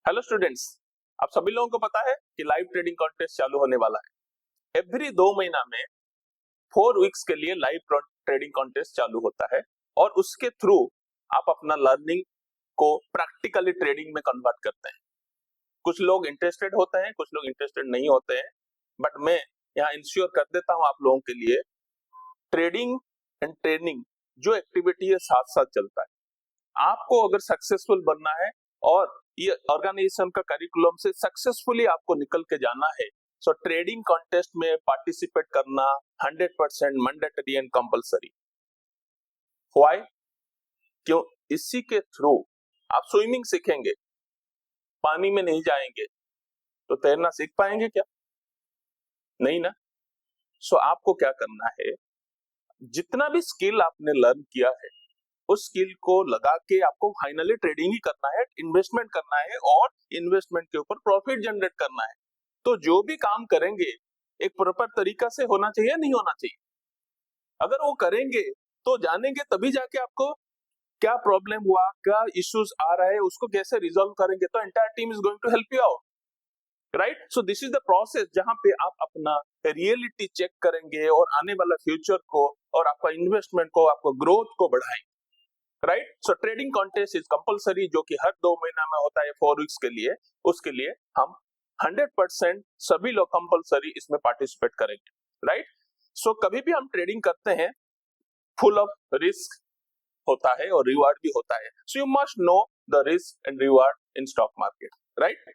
Hello students, आप सभी लोगों को पता है कि लाइव ट्रेडिंग कॉन्टेस्ट चालू होने वाला है। एवरी 2 महीना में 4 वीक्स के लिए लाइव ट्रेडिंग कॉन्टेस्ट चालू होता है और उसके थ्रू आप अपना लर्निंग को प्रैक्टिकली ट्रेडिंग में कन्वर्ट करते हैं। कुछ लोग इंटरेस्टेड होते हैं, कुछ लोग इंटरेस्टेड नहीं होते हैं, बट मैं यहाँ इंश्योर कर देता हूँ आप लोगों के लिए, ट्रेडिंग एंड ट्रेनिंग जो एक्टिविटी है साथ साथ चलता है। आपको अगर सक्सेसफुल बनना है और ये ऑर्गेनाइजेशन का करिकुलम से सक्सेसफुली आपको निकल के जाना है, सो ट्रेडिंग कॉन्टेस्ट में पार्टिसिपेट करना 100% मैंडेटरी एंड कंपलसरी। व्हाई? क्यों? इसी के थ्रू आप स्विमिंग सीखेंगे, पानी में नहीं जाएंगे तो तैरना सीख पाएंगे क्या? नहीं ना। सो आपको क्या करना है, जितना भी स्किल आपने लर्न किया है उस स्किल को लगा के आपको फाइनली ट्रेडिंग ही करना है, इन्वेस्टमेंट करना है और इन्वेस्टमेंट के ऊपर प्रॉफिट जनरेट करना है। तो जो भी काम करेंगे एक प्रॉपर तरीका से होना चाहिए, नहीं होना चाहिए। अगर वो करेंगे तो जानेंगे तभी जाके आपको क्या प्रॉब्लम हुआ, क्या इश्यूज आ रहा है, उसको कैसे रिजॉल्व करेंगे, तो entire team is going to help you out, right. So this is the process जहां पे आप अपना रियलिटी चेक करेंगे और आने वाला फ्यूचर को और आपका इन्वेस्टमेंट को, आपको ग्रोथ को बढ़ाएंगे, right. So trading contest is compulsory, जो कि हर 2 महीना में होता है 4 वीक्स के लिए। उसके लिए हम 100% सभी लोग कंपलसरी इसमें पार्टिसिपेट करेंगे, राइट। सो कभी भी हम ट्रेडिंग करते हैं, फुल ऑफ रिस्क होता है और रिवार्ड भी होता है। So you must know the risk and reward in stock market, right.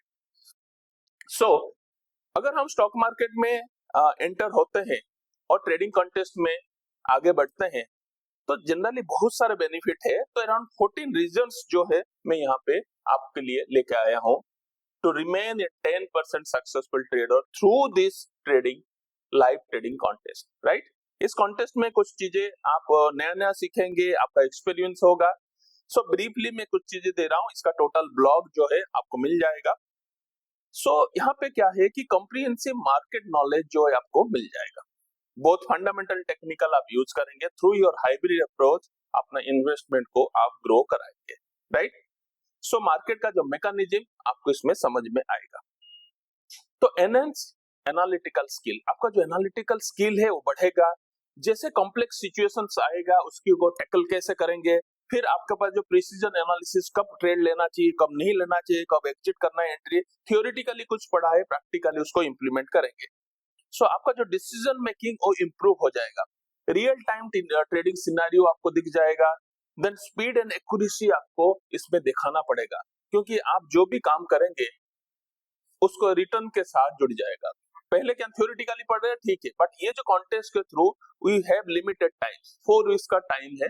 So अगर हम स्टॉक मार्केट में एंटर होते हैं और ट्रेडिंग कॉन्टेस्ट में आगे बढ़ते हैं तो जनरली बहुत सारे बेनिफिट है। तो अराउंड 14 रीजंस जो है मैं यहाँ पे आपके लिए लेके आया हूँ to remain a 10% successful trader through this trading live trading contest, right. इस कॉन्टेस्ट में कुछ चीजें आप नया नया सीखेंगे, आपका एक्सपीरियंस होगा। सो ब्रीफली मैं कुछ चीजें दे रहा हूँ, इसका टोटल ब्लॉग जो है आपको मिल जाएगा। सो यहाँ पे क्या है कि कॉम्प्रिहेंसिव मार्केट नॉलेज जो है आपको मिल जाएगा। बहुत फंडामेंटल टेक्निकल आप यूज करेंगे, थ्रू योर हाइब्रिड अप्रोच अपना इन्वेस्टमेंट को आप ग्रो कराएंगे, राइट। सो मार्केट का जो मैकेनिज्म आपको इसमें समझ में आएगा। तो एनहेंस एनालिटिकल स्किल, आपका जो एनालिटिकल स्किल है वो बढ़ेगा। जैसे कॉम्प्लेक्स सिचुएशंस आएगा उसकी को टैकल कैसे करेंगे, फिर आपके पास जो प्रिसीजन एनालिसिस, कब ट्रेड लेना चाहिए, कब नहीं लेना चाहिए, कब एग्जिट करना है, एंट्री, थियोरेटिकली कुछ पढ़ा है, प्रैक्टिकली उसको इंप्लीमेंट करेंगे। सो आपका जो डिसीजन मेकिंग वो इंप्रूव हो जाएगा। रियल टाइम ट्रेडिंग सिनेरियो आपको दिख जाएगा। देन स्पीड एंड एक्यूरेसी आपको इसमें दिखाना पड़ेगा, क्योंकि आप जो भी काम करेंगे उसको रिटर्न के साथ जुड़ जाएगा। पहले क्या थ्योरेटिकली पढ़ रहे हैं, ठीक है, बट ये जो कॉन्टेस्ट के through we have limited time, 4 weeks का टाइम है,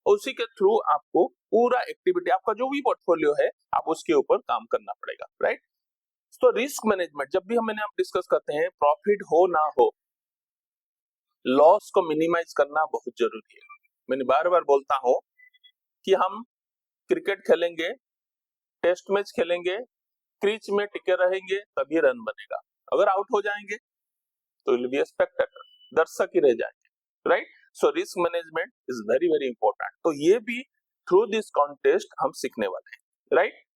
उसी के थ्रू आपको पूरा एक्टिविटी, आपका जो भी पोर्टफोलियो है, आप उसके ऊपर काम करना पड़ेगा, राइट। तो रिस्क मैनेजमेंट जब भी हम डिस्कस करते हैं, प्रॉफिट हो ना हो, लॉस को मिनिमाइज करना बहुत जरूरी है। मैंने बार बार बोलता हूं कि हम क्रिकेट खेलेंगे, टेस्ट मैच खेलेंगे, क्रीज में टिके रहेंगे तभी रन बनेगा। अगर आउट हो जाएंगे तो विल बी ए स्पेक्टेटर, दर्शक ही रह जाएंगे, right. So risk management is very very important. तो ये भी थ्रू दिस कॉन्टेस्ट हम सीखने वाले हैं, right.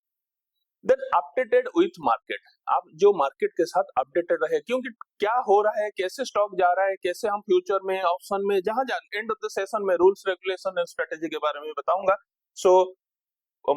Then updated with market, आप जो मार्केट के साथ अपडेटेड रहे, क्योंकि क्या हो रहा है, कैसे स्टॉक जा रहा है, कैसे हम फ्यूचर में, ऑप्शन में, जहां एंड ऑफ द सेशन में रूल्स, रेगुलेशन एंड स्ट्रेटेजी के बारे में बताऊंगा। सो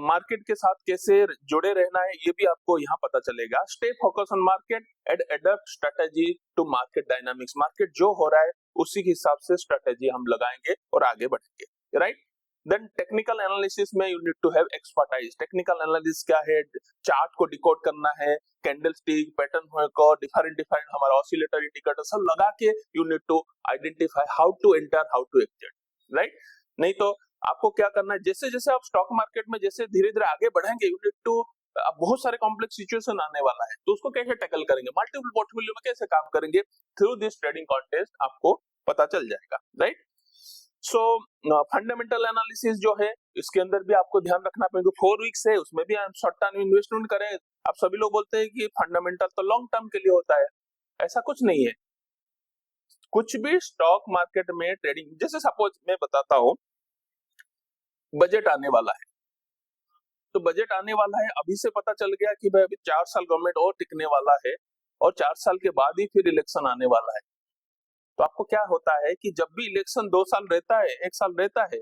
मार्केट के साथ कैसे जुड़े रहना है ये भी आपको यहाँ पता चलेगा। Stay focus on market and adopt strategy to market dynamics, market जो हो रहा है उसी के हिसाब से स्ट्रेटेजी हम लगाएंगे और आगे बढ़ेंगे, राइट। देन टेक्निकल एनालिसिस में you need to have expertise. Technical analysis क्या है, चार्ट को डिकोड करना है, कैंडलस्टिक पैटर्न को डिफरेंट हमारा ऑसिलेटर इंडिकेटर सब लगा के you need to identify how to enter, how to exit, right. नहीं तो आपको क्या करना है, जैसे जैसे आप स्टॉक मार्केट में जैसे धीरे धीरे आगे बढ़ेंगे, यू नीड टू, बहुत सारे कॉम्प्लेक्स सिचुएशन आने वाला है, तो उसको कैसे टैकल करेंगे, मल्टीपल पोर्टफोलियो में कैसे काम करेंगे, थ्रू दिस ट्रेडिंग कॉन्टेस्ट आपको पता चल जाएगा, राइट। सो फंडामेंटल एनालिसिस जो है इसके अंदर भी आपको ध्यान रखना पड़ेगा। 4 वीक्स है, उसमें भी हम शॉर्ट टर्म इन्वेस्टमेंट करें। आप सभी लोग बोलते हैं कि फंडामेंटल तो लॉन्ग टर्म के लिए होता है, ऐसा कुछ नहीं है। कुछ भी स्टॉक मार्केट में ट्रेडिंग, जैसे सपोज मैं बताता हूं, बजट आने वाला है तो बजट आने वाला है, अभी से पता चल गया कि भाई अभी 4 साल गवर्नमेंट और टिकने वाला है और 4 साल के बाद ही फिर इलेक्शन आने वाला है। तो आपको क्या होता है कि जब भी इलेक्शन 2 साल रहता है, 1 साल रहता है,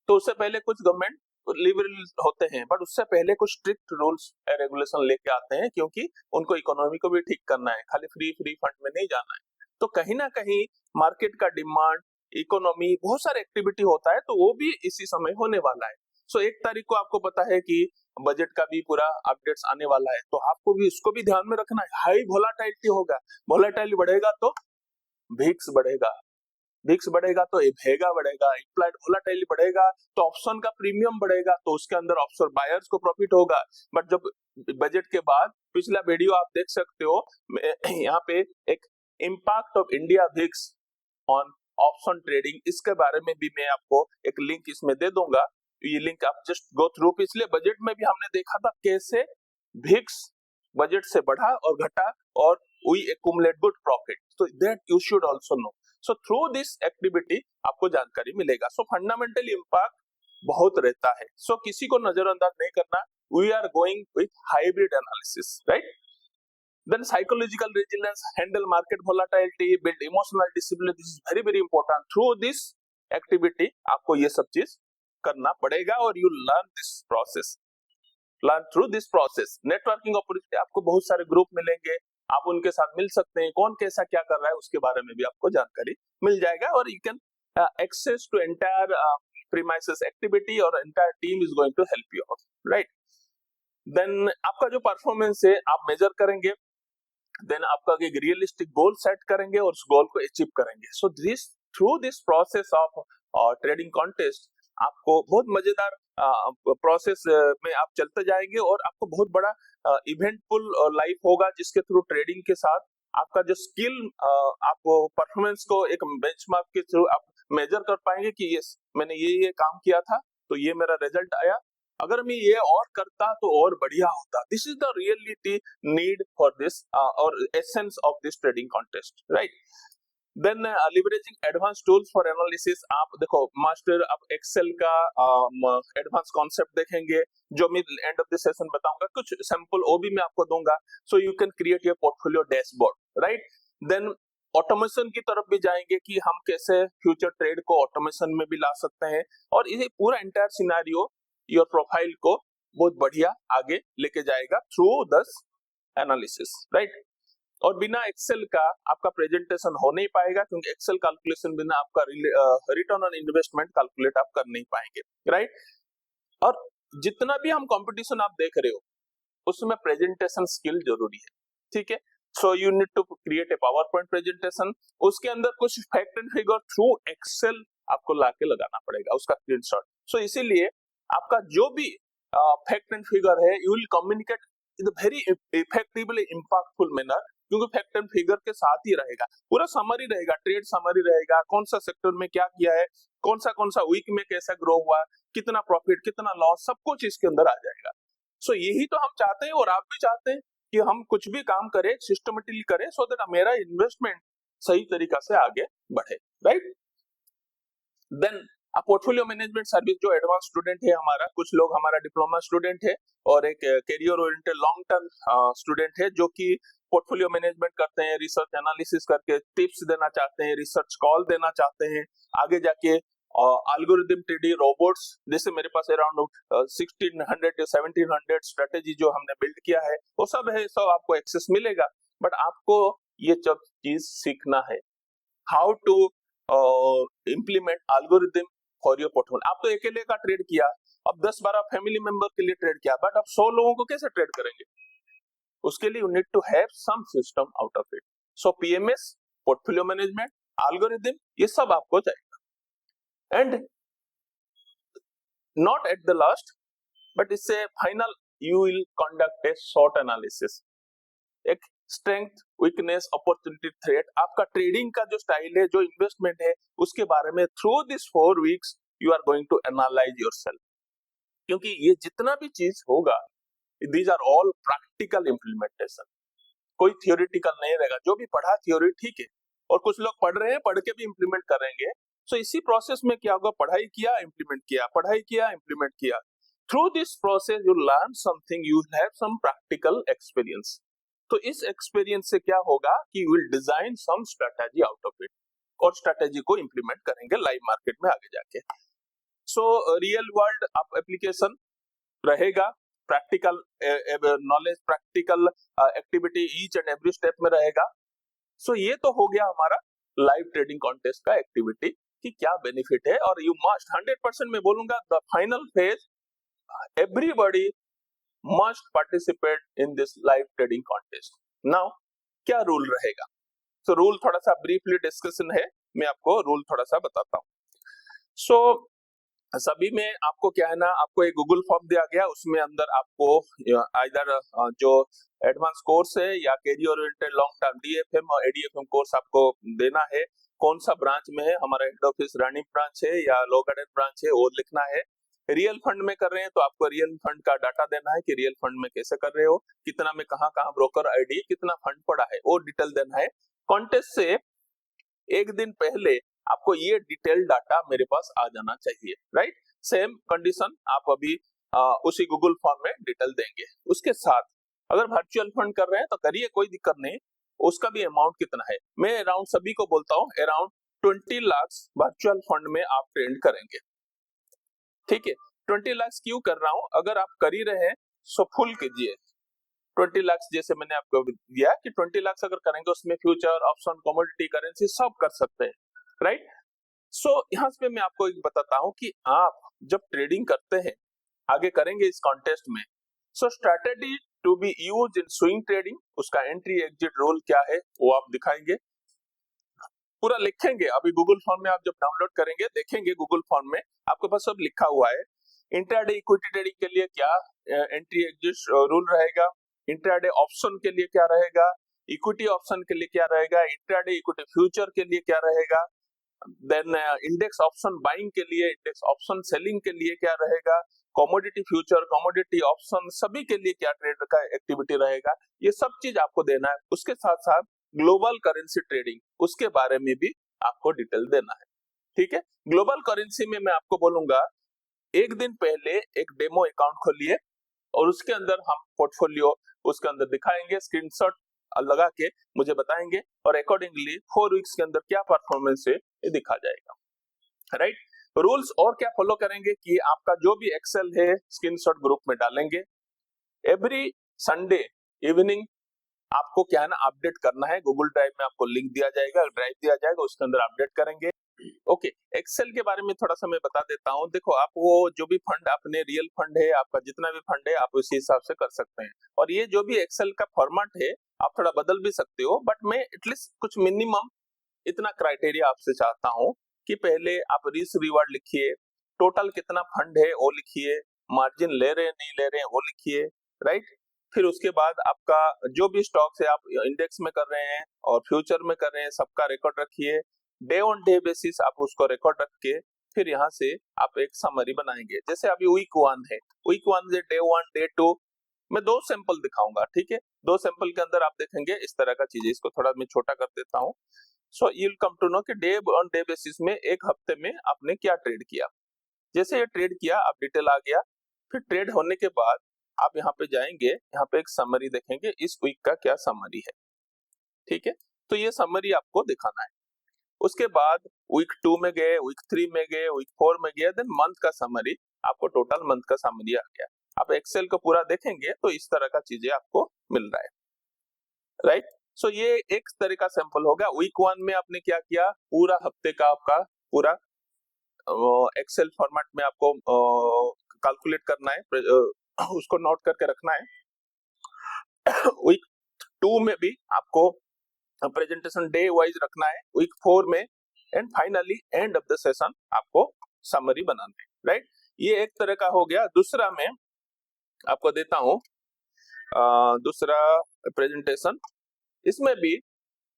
तो उससे पहले कुछ गवर्नमेंट लिबरल होते हैं, बट उससे पहले कुछ स्ट्रिक्ट रूल्स रेगुलेशन लेके आते हैं, क्योंकि उनको इकोनॉमी को भी ठीक करना है, खाली फ्री फंड में नहीं जाना है। तो कहीं ना कहीं मार्केट का डिमांड, इकोनॉमी, बहुत सारे एक्टिविटी होता है, तो वो भी इसी समय होने वाला है। सो 1 तारीख को आपको पता है कि बजट का भी पूरा अपडेट्स आने वाला है, तो आपको भी उसको भी ध्यान में रखना है। हाई वोलाटाइलिटी होगा, वोलाटाइलिटी बढ़ेगा तो भिक्स बढ़ेगा, भिक्स बढ़ेगा तो भेगा बढ़ेगा, इम्प्लाइड वोलाटाइलिटी बढ़ेगा तो ऑप्शन का प्रीमियम बढ़ेगा, तो उसके अंदर ऑप्शन बायर्स को प्रॉफिट होगा। बट जब बजट के बाद पिछला वीडियो आप देख सकते हो, यहाँ पे एक impact of India Vicks on option trading, इसके बारे में भी मैं आपको एक लिंक इसमें दे दूंगा। ये लिंक आप जस्ट गो थ्रू। पिछले बजट में भी हमने देखा था कैसे भिक्स बजट से बढ़ा और घटा और we accumulate good profit, so that you should also know. So through this activity आपको जानकारी मिलेगा। So fundamentally impact बहुत रहता है, so किसी को नजरअंदाज नहीं करना। We are going with hybrid analysis, right? Then psychological resilience, handle market volatility, build emotional discipline. This is very very important. Through this activity आपको ये सब चीज करना पड़ेगा और you learn this process. Learn through this process. Networking opportunity, आपको बहुत सारे ग्रुप मिलेंगे, आप उनके साथ मिल सकते हैं, कौन कैसा क्या कर रहा है उसके बारे में भी आपको जानकारी मिल जाएगा, और you can access to entire premises activity और entire team is going to help you out, right? Then आपका जो परफॉर्मेंस है आप मेजर करेंगे, देन आपका एक रियलिस्टिक गोल सेट करेंगे और उस गोल को अचीव करेंगे। So this through this process of trading contest आपको बहुत मजेदार प्रोसेस में आप चलते जाएंगे और आपको बहुत बड़ा इवेंटफुल लाइफ होगा, जिसके थ्रू ट्रेडिंग के साथ आपका जो स्किल, आपको परफॉर्मेंस को एक बेंचमार्क के थ्रू आप मेजर कर पाएंगे कि यस मैंने ये काम किया था तो ये मेरा रिजल्ट आया, अगर मैं ये और करता तो और बढ़िया होता। This is the reality need for this और essence of this trading contest, right? Then leveraging advance tools for analysis. आप देखो मास्टर, आप एक्सेल का एडवांस कॉन्सेप्ट देखेंगे जो मैं एंड ऑफ द सेशन बताऊंगा, कुछ सैंपल वो भी मैं आपको दूंगा, so you can create your portfolio dashboard, right? Then automation की तरफ भी जाएंगे कि हम कैसे फ्यूचर ट्रेड को ऑटोमेशन में भी ला सकते हैं, और ये पूरा एंटायर सिनेरियो योर प्रोफाइल को बहुत बढ़िया आगे लेके जाएगा थ्रू दिस एनालिसिस, राइट? और बिना एक्सेल का आपका प्रेजेंटेशन हो नहीं पाएगा, क्योंकि एक्सेल कैलकुलेशन बिना आपका रिटर्न ऑन इन्वेस्टमेंट कैलकुलेट आप कर नहीं पाएंगे, राइट? और जितना भी हम कंपटीशन आप देख रहे हो उसमें प्रेजेंटेशन स्किल जरूरी है, ठीक है? So you need to create a power point presentation, उसके अंदर कुछ fact and figure through excel आपको लाके लगाना पड़ेगा, उसका स्क्रीनशॉट। सो इसीलिए आपका जो भी फैक्ट एंड फिगर है you will communicate in very effectively impactful manner, क्योंकि फैक्ट एंड फिगर के साथ ही रहेगा, पूरा समरी रहेगा, ट्रेड समरी रहेगा, कौन सा सेक्टर में क्या किया है, कौन सा वीक में कैसा ग्रो हुआ, कितना प्रॉफिट कितना लॉस, सब कुछ इसके अंदर आ जाएगा। सो यही तो हम चाहते हैं और आप भी चाहते हैं कि हम कुछ भी काम करें सिस्टमेटिकली करें, सो दैट मेरा इन्वेस्टमेंट सही तरीका से आगे बढ़े, राइट? देन आप पोर्टफोलियो मैनेजमेंट सर्विस, जो एडवांस स्टूडेंट है हमारा, कुछ लोग हमारा डिप्लोमा स्टूडेंट है और एक career oriented long term student है जो कि पोर्टफोलियो मैनेजमेंट करते हैं, रिसर्च एनालिसिस करके टिप्स देना चाहते हैं, रिसर्च कॉल देना चाहते हैं, आगे जाके एल्गोरिथम ट्रेडिंग रोबोट्स, जैसे मेरे पास अराउंड 1600 या 1700 स्ट्रेटेजी जो हमने बिल्ड किया है, वो सब है, सब आपको एक्सेस मिलेगा। बट आपको ये सब चीज सीखना है, how to implement algorithm for your portfolio. आप तो अकेले का ट्रेड किया, अब 10-12 फैमिली मेंबर के लिए ट्रेड किया, बट आप 100 लोगों को कैसे ट्रेड करेंगे? उसके लिए you need to have some system out of it. So PMS, portfolio management, algorithm, ये सब आपको चाहिए। And not at the last, but इससे final you will conduct a short analysis, एक स्ट्रेंथ, वीकनेस, अपॉर्चुनिटी, थ्रेट, आपका trading का जो style है, जो इन्वेस्टमेंट है, उसके बारे में through this 4 weeks you are going to analyse yourself. क्योंकि ये जितना भी चीज होगा, these are all practical implementation, कोई थियोरिटिकल नहीं रहेगा। जो भी पढ़ा थ्योरी ठीक है, और कुछ लोग पढ़ रहे हैं, पढ़ के भी इम्प्लीमेंट करेंगे। सो इसी प्रोसेस में क्या होगा, पढ़ाई किया, इम्प्लीमेंट किया, पढ़ाई किया, इम्प्लीमेंट किया, Through this process you learn something, you have some practical experience. तो इस एक्सपीरियंस से क्या होगा कि you will design some strategy out of it, और स्ट्रेटेजी को इंप्लीमेंट करेंगे लाइव मार्केट में आगे जाके. सो रियल वर्ल्ड आप एप्लीकेशन रहेगा, practical knowledge, practical activity each and every step में रहेगा. सो ये तो हो गया हमारा लाइव ट्रेडिंग कॉन्टेस्ट का एक्टिविटी कि क्या बेनिफिट है. और यू मस्ट 100% में बोलूंगा the final phase, everybody must participate in this live trading contest. Now क्या रूल रहेगा? तो रूल थोड़ा सा ब्रीफली डिस्कशन है, मैं आपको रूल थोड़ा सा बताता हूँ. सो सभी में आपको क्या है ना, आपको एक गूगल फॉर्म दिया गया, उसमें अंदर आपको इधर जो एडवांस कोर्स है या career oriented long term DFM और एडीएफएम कोर्स आपको देना है. कौन सा ब्रांच में है, हमारा हेड ऑफिस रानी ब्रांच है या लो गार्डन ब्रांच है, वो लिखना है. रियल फंड में कर रहे हैं तो आपको रियल फंड का डाटा देना है कि रियल फंड में कैसे कर रहे हो, कितना में कहाँ कहाँ ब्रोकर आईडी, कितना फंड पड़ा है, वो डिटेल देना है. कॉन्टेस्ट से एक दिन पहले आपको ये डिटेल डाटा मेरे पास आ जाना चाहिए. राइट, सेम कंडीशन आप अभी उसी गूगल फॉर्म में डिटेल देंगे. उसके साथ अगर वर्चुअल फंड कर रहे हैं तो करिए, कोई दिक्कत नहीं. उसका भी अमाउंट कितना है, मैं अराउंड सभी को बोलता हूँ अराउंड 20 लाख वर्चुअल फंड में आप ट्रेड करेंगे. ठीक है, 20 लाख क्यों कर रहा हूं, अगर आप कर ही रहे हैं सो फुल कीजिए. 20 लाख जैसे मैंने आपको दिया कि 20 लाख अगर करेंगे उसमें फ्यूचर, ऑप्शन, कमोडिटी, करेंसी सब कर सकते हैं. राइट, सो यहाँ पे मैं आपको एक बताता हूँ कि आप जब ट्रेडिंग करते हैं, आगे करेंगे इस कॉन्टेस्ट में, so strategy to be used in swing trading, उसका एंट्री एग्जिट रोल क्या है वो आप दिखाएंगे, पूरा लिखेंगे. अभी गूगल फॉर्म में आप जब डाउनलोड करेंगे देखेंगे, गूगल फॉर्म में आपके पास सब लिखा हुआ है. इंट्राडे इक्विटी ट्रेडिंग के लिए क्या एंट्री एग्जिट रूल रहेगा, इंट्राडे ऑप्शन के लिए क्या रहेगा, इक्विटी ऑप्शन के लिए क्या रहेगा, इंट्राडे इक्विटी फ्यूचर के लिए क्या रहेगा, देन इंडेक्स ऑप्शन बाइंग के लिए, इंडेक्स ऑप्शन सेलिंग के लिए क्या रहेगा, कमोडिटी फ्यूचर, कमोडिटी ऑप्शन सभी के लिए क्या ट्रेड का एक्टिविटी रहेगा, ये सब चीज आपको देना है. उसके साथ साथ ग्लोबल करेंसी ट्रेडिंग, उसके बारे में भी आपको डिटेल देना है. ठीक है, ग्लोबल करेंसी में मैं आपको बोलूंगा एक दिन पहले एक डेमो अकाउंट खोलिए और उसके अंदर हम पोर्टफोलियो उसके अंदर दिखाएंगे, स्क्रीनशॉट लगा के मुझे बताएंगे और अकॉर्डिंगली 4 वीक्स के अंदर क्या परफॉर्मेंस है ये दिखा जाएगा. राइट, रूल्स और क्या फॉलो करेंगे कि आपका जो भी एक्सेल है स्क्रीनशॉट ग्रुप में डालेंगे. एवरी संडे इवनिंग आपको क्या है ना अपडेट करना है. गूगल ड्राइव में आपको लिंक दिया जाएगा, ड्राइव दिया जाएगा, उसके अंदर अपडेट करेंगे. ओके, एक्सेल के बारे में थोड़ा सा मैं बता देता हूँ. देखो, आप वो जो भी फंड अपने रियल फंड है, आपका जितना भी फंड है आप उसी हिसाब से कर सकते हैं. और ये जो भी एक्सेल का फॉर्मेट है आप थोड़ा बदल भी सकते हो, बट मैं एटलीस्ट कुछ मिनिमम इतना क्राइटेरिया आपसे चाहता हूँ कि पहले आप रिस्क रिवार्ड लिखिए, टोटल कितना फंड है वो लिखिए, मार्जिन ले रहे हैं नहीं ले रहे हैं वो लिखिए. राइट, फिर उसके बाद आपका जो भी स्टॉक्स है आप इंडेक्स में कर रहे हैं और फ्यूचर में कर रहे हैं सबका रिकॉर्ड रखिए. डे ऑन डे बेसिस आप उसको रिकॉर्ड रख के फिर यहाँ से आप एक समरी बनाएंगे. जैसे अभी वीक 1 है, वीक 1 से डे 1 डे 2 मैं 2 सैंपल दिखाऊंगा. ठीक है, 2 सैंपल के अंदर आप देखेंगे इस तरह का चीज है. इसको थोड़ा मैं छोटा कर देता हूँ. So you will come to know कि डे ऑन डे बेसिस में एक हफ्ते में आपने क्या ट्रेड किया. जैसे ये ट्रेड किया आप डिटेल आ गया, फिर ट्रेड होने के बाद आप यहाँ पे जाएंगे, यहाँ पे एक समरी देखेंगे इस वीक का क्या समरी है. ठीक है, तो ये समरी आपको दिखाना है. उसके बाद वीक 2 में गए, वीक 3 में गए, वीक 4 में गए, देन मंथ का समरी, आपको टोटल मंथ का समरी आ गया. आप एक्सेल को पूरा देखेंगे तो इस तरह का चीजें आपको मिल रहा है. राइट, सो ये एक तरह का सैंपल हो गया. वीक 1 में आपने क्या किया, पूरा हफ्ते का आपका पूरा एक्सेल फॉर्मेट में आपको कैलकुलेट करना है, उसको नोट करके रखना है. वीक 2 में भी आपको प्रेजेंटेशन डे वाइज रखना है, वीक 4 में, and finally end of the session आपको समरी बनाना है. राइट, ये एक तरह का हो गया. दूसरा मैं आपको देता हूं दूसरा प्रेजेंटेशन. इसमें भी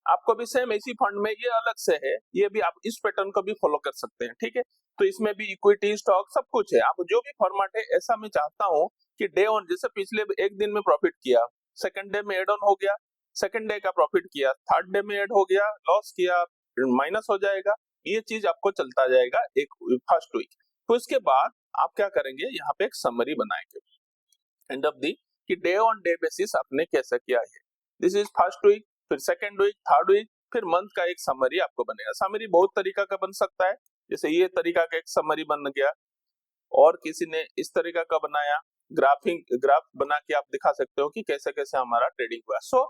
आपको भी सेम इसी फंड में, ये अलग से है, ये भी आप इस पैटर्न को भी फॉलो कर सकते हैं. ठीक है, तो इसमें भी इक्विटी स्टॉक सब कुछ है. आप जो भी फॉर्मेट है ऐसा मैं चाहता हूं कि डे ऑन, जैसे पिछले एक दिन में प्रॉफिट किया, सेकंड डे में एड ऑन हो गया, सेकंड डे का प्रॉफिट किया, थर्ड डे में ऐड हो गया, लॉस किया, माइनस हो जाएगा. ये चीज आपको चलता जाएगा एक फर्स्ट वीक. तो इसके बाद आप क्या करेंगे, यहाँ पे एक समरी बनाएंगे एंड ऑफ दी कि डे ऑन डे बेसिस आपने कैसा किया है। दिस इज फर्स्ट वीक, फिर सेकेंड वीक, थर्ड वीक, फिर मंथ का एक समरी आपको बनेगा। समरी बहुत तरीका का बन सकता है, जैसे ये तरीका का एक समरी बन गया, और किसी ने इस तरीका का बनाया, ग्राफ बना के आप दिखा सकते हो कि कैसे कैसे हमारा ट्रेडिंग हुआ। सो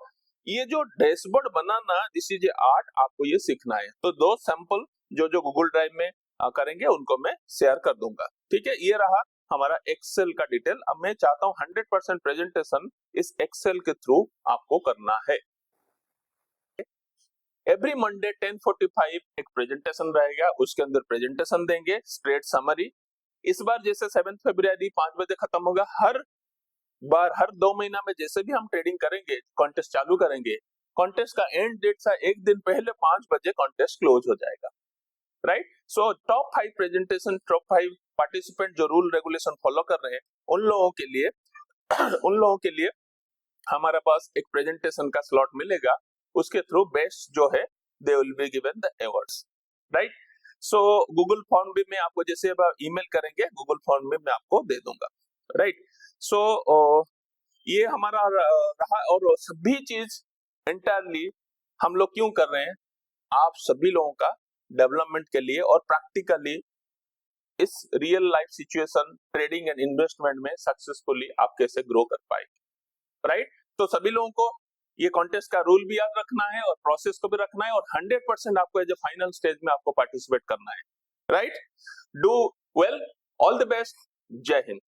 ये जो dashboard banana, this is a art, आपको ये सीखना है। तो दो सैंपल जो जो गूगल ड्राइव में करेंगे उनको मैं शेयर कर दूंगा, ठीक है। ये रहा हमारा एक्सेल का डिटेल। अब मैं चाहता हूं 100% प्रेजेंटेशन इस एक्सेल के थ्रू आपको करना है। एवरी मंडे 10:45 एक प्रेजेंटेशन रहेगा, उसके अंदर प्रेजेंटेशन देंगे, स्ट्रेट समरी। इस बार जैसे 7 फरवरी 5 बजे खत्म होगा, हर बार हर 2 महीना में जैसे भी हम ट्रेडिंग करेंगे, कॉन्टेस्ट चालू करेंगे, कॉन्टेस्ट का एंड डेट से एक दिन पहले 5 बजे कॉन्टेस्ट क्लोज हो जाएगा, right. So top 5 presentation, top 5 participant जो रूल रेगुलेशन फॉलो कर रहे हैं, उन लोगों के लिए उन लोगों के लिए हमारे पास एक प्रेजेंटेशन का स्लॉट मिलेगा, उसके थ्रू बेस्ट जो है they will be given the awards, right. So Google form भी मैं आपको जैसे ईमेल करेंगे, गूगल फॉर्म में मैं आपको दे दूंगा, राइट। सो ये हमारा रहा, और सभी चीज एंटायरली हम लोग क्यों कर रहे हैं, आप सभी लोगों का डेवलपमेंट के लिए, और प्रैक्टिकली इस real life situation trading and investment में सक्सेसफुली आप कैसे ग्रो कर पाएंगे, राइट। तो सभी लोगों को ये कॉन्टेस्ट का रूल भी याद रखना है और प्रोसेस को भी रखना है, और 100% आपको एज ए फाइनल स्टेज में आपको पार्टिसिपेट करना है, right. Do well, all the best, जय हिंद।